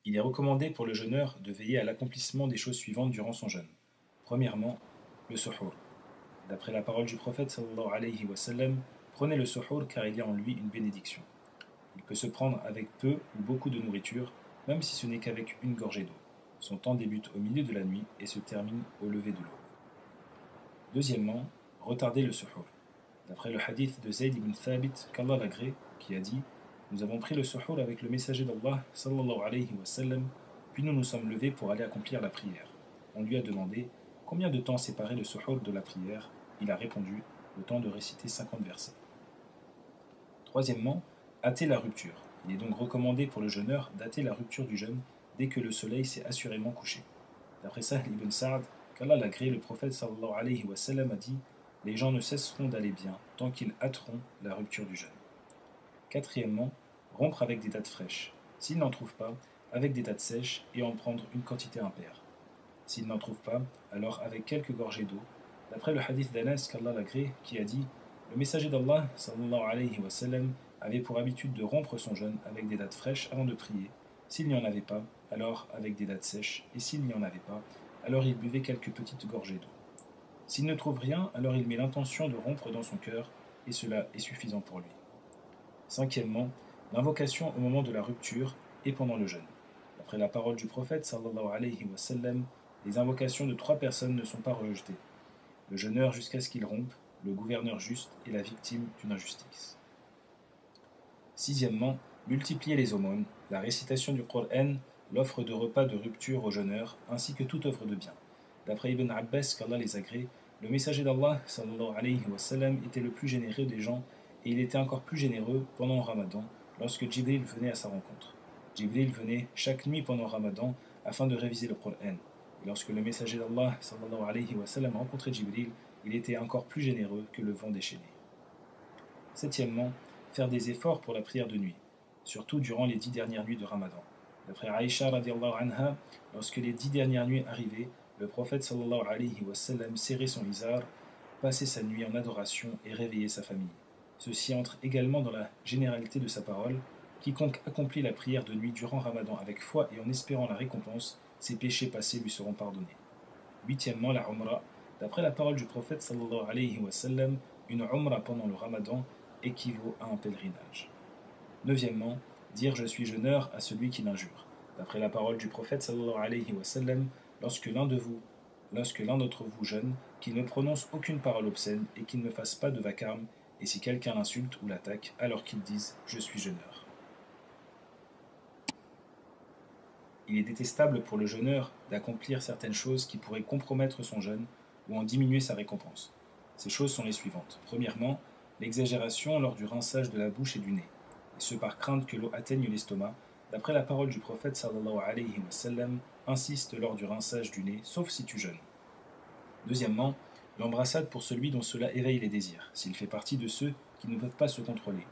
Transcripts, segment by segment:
Il est recommandé pour le jeûneur de veiller à l'accomplissement des choses suivantes durant son jeûne. Premièrement, le suhour. D'après la parole du prophète sallallahu alayhi wa sallam, prenez le suhour car il y a en lui une bénédiction. Il peut se prendre avec peu ou beaucoup de nourriture, même si ce n'est qu'avec une gorgée d'eau. Son temps débute au milieu de la nuit et se termine au lever de l'aube. Deuxièmement, retarder le suhour. D'après le hadith de Zayd ibn Thabit, qu'Allah l'agrée, qui a dit: Nous avons pris le suhour avec le messager d'Allah, sallallahu alayhi wa sallam, puis nous nous sommes levés pour aller accomplir la prière. On lui a demandé: Combien de temps séparait le suhour de la prière? Il a répondu: Le temps de réciter 50 versets. Troisièmement, hâter la rupture. Il est donc recommandé pour le jeûneur d'hâter la rupture du jeûne dès que le soleil s'est assurément couché. D'après Sahl ibn Sa'd, qu'Allah l'agrée, le prophète sallallahu alayhi wa sallam a dit: Les gens ne cesseront d'aller bien tant qu'ils hâteront la rupture du jeûne. Quatrièmement, rompre avec des dattes fraîches. S'il n'en trouve pas, avec des dattes sèches et en prendre une quantité impaire. S'il n'en trouve pas, alors avec quelques gorgées d'eau. D'après le hadith d'Anas, qu'Allah l'agrée, qui a dit: Le messager d'Allah sallallahu alayhi wa sallam avait pour habitude de rompre son jeûne avec des dattes fraîches avant de prier. S'il n'y en avait pas, alors avec des dattes sèches, et s'il n'y en avait pas, alors il buvait quelques petites gorgées d'eau. S'il ne trouve rien, alors il met l'intention de rompre dans son cœur, et cela est suffisant pour lui. Cinquièmement, l'invocation au moment de la rupture et pendant le jeûne. D'après la parole du prophète sallallahu alayhi wa sallam, les invocations de 3 personnes ne sont pas rejetées: le jeûneur jusqu'à ce qu'il rompe, le gouverneur juste et la victime d'une injustice. Sixièmement, multiplier les aumônes, la récitation du Coran, l'offre de repas de rupture aux jeûneurs, ainsi que toute œuvre de bien. D'après Ibn Abbas, qu'Allah les agrée, le messager d'Allah sallallahu alayhi wa sallam était le plus généreux des gens, et il était encore plus généreux pendant le Ramadan, lorsque Jibril venait à sa rencontre. Jibril venait chaque nuit pendant le Ramadan afin de réviser le Coran. Et lorsque le messager d'Allah sallallahu alayhi wa sallam rencontrait Jibril, il était encore plus généreux que le vent déchaîné. Septièmement, faire des efforts pour la prière de nuit, surtout durant les 10 dernières nuits de Ramadan. D'après Aïcha radiallahu anha, lorsque les 10 dernières nuits arrivaient, le prophète sallallahu alayhi wa sallam serrait son izar, passait sa nuit en adoration et réveillait sa famille. Ceci entre également dans la généralité de sa parole: quiconque accomplit la prière de nuit durant Ramadan avec foi et en espérant la récompense, ses péchés passés lui seront pardonnés. Huitièmement, la Umrah. D'après la parole du prophète sallallahu alayhi wa sallam, une Umrah pendant le Ramadan équivaut à un pèlerinage. Neuvièmement, dire je suis jeûneur à celui qui l'injure. D'après la parole du prophète sallallahu alayhi wa sallam, lorsque l'un d'entre vous jeûne, qu'il ne prononce aucune parole obscène et qu'il ne fasse pas de vacarme, et si quelqu'un l'insulte ou l'attaque, alors qu'il dise je suis jeûneur. Il est détestable pour le jeûneur d'accomplir certaines choses qui pourraient compromettre son jeûne ou en diminuer sa récompense. Ces choses sont les suivantes. Premièrement, l'exagération lors du rinçage de la bouche et du nez, et ce par crainte que l'eau atteigne l'estomac. D'après la parole du prophète sallallahu alayhi wa sallam, insiste lors du rinçage du nez, sauf si tu jeûnes. Deuxièmement, l'embrassade pour celui dont cela éveille les désirs, s'il fait partie de ceux qui ne peuvent pas se contrôler.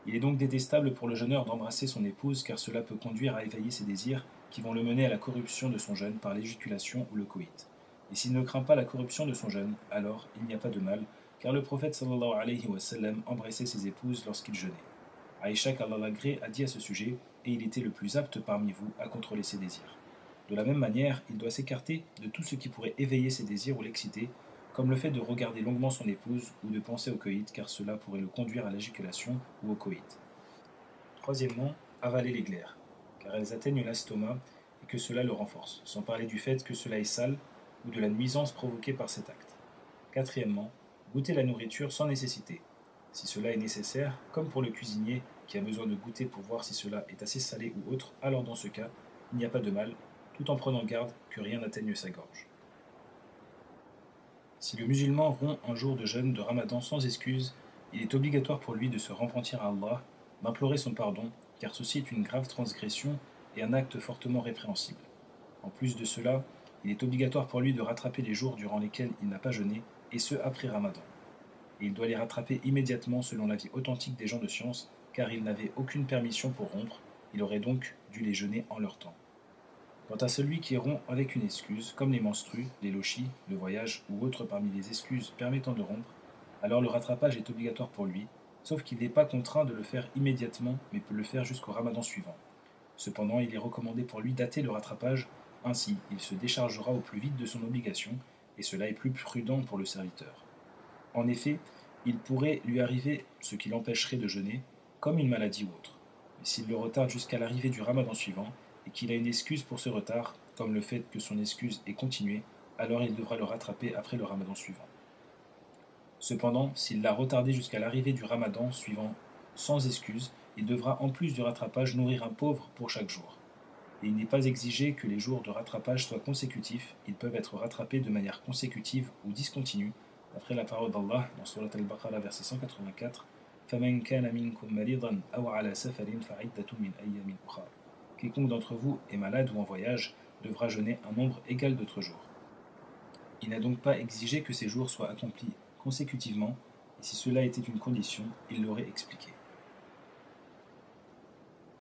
Il est donc détestable pour le jeûneur d'embrasser son épouse, car cela peut conduire à éveiller ses désirs qui vont le mener à la corruption de son jeûne par l'éjaculation ou le coït. Et s'il ne craint pas la corruption de son jeûne, alors il n'y a pas de mal, car le prophète sallallahu alayhi wa sallam embrassait ses épouses lorsqu'il jeûnait. Aïcha qu'Allah l'agrée a dit à ce sujet: et il était le plus apte parmi vous à contrôler ses désirs. De la même manière, il doit s'écarter de tout ce qui pourrait éveiller ses désirs ou l'exciter, comme le fait de regarder longuement son épouse ou de penser au coït, car cela pourrait le conduire à l'éjaculation ou au coït. Troisièmement, avaler les glaires, car elles atteignent l'estomac et que cela le renforce, sans parler du fait que cela est sale ou de la nuisance provoquée par cet acte. Quatrièmement, goûter la nourriture sans nécessité, si cela est nécessaire, comme pour le cuisinier qui a besoin de goûter pour voir si cela est assez salé ou autre, alors dans ce cas, il n'y a pas de mal, tout en prenant garde que rien n'atteigne sa gorge. Si le musulman rompt un jour de jeûne de Ramadan sans excuse, il est obligatoire pour lui de se repentir à Allah, d'implorer son pardon, car ceci est une grave transgression et un acte fortement répréhensible. En plus de cela, il est obligatoire pour lui de rattraper les jours durant lesquels il n'a pas jeûné, et ce après Ramadan. Et il doit les rattraper immédiatement selon l'avis authentique des gens de science, car il n'avait aucune permission pour rompre, il aurait donc dû les jeûner en leur temps. Quant à celui qui rompt avec une excuse, comme les menstrues, les lochis, le voyage ou autres parmi les excuses permettant de rompre, alors le rattrapage est obligatoire pour lui, sauf qu'il n'est pas contraint de le faire immédiatement, mais peut le faire jusqu'au Ramadan suivant. Cependant, il est recommandé pour lui d'hâter le rattrapage, ainsi il se déchargera au plus vite de son obligation, et cela est plus prudent pour le serviteur. En effet, il pourrait lui arriver ce qui l'empêcherait de jeûner, comme une maladie ou autre. Mais s'il le retarde jusqu'à l'arrivée du ramadan suivant, et qu'il a une excuse pour ce retard, comme le fait que son excuse est continuée, alors il devra le rattraper après le ramadan suivant. Cependant, s'il l'a retardé jusqu'à l'arrivée du ramadan suivant sans excuse, il devra en plus du rattrapage nourrir un pauvre pour chaque jour. Et il n'est pas exigé que les jours de rattrapage soient consécutifs, ils peuvent être rattrapés de manière consécutive ou discontinue, d'après la parole d'Allah dans Surat Al-Baqarah verset 184. فَمَنْ كَانَ مِنْكُمْ مَرِيضًا أَوْ عَلَى سَفَرٍ فَعِدَّةٌ مِنْ أَيَّامٍ أُخَرَ. Quiconque d'entre vous est malade ou en voyage devra jeûner un nombre égal d'autres jours. Il n'a donc pas exigé que ces jours soient accomplis consécutivement, et si cela était une condition, il l'aurait expliqué.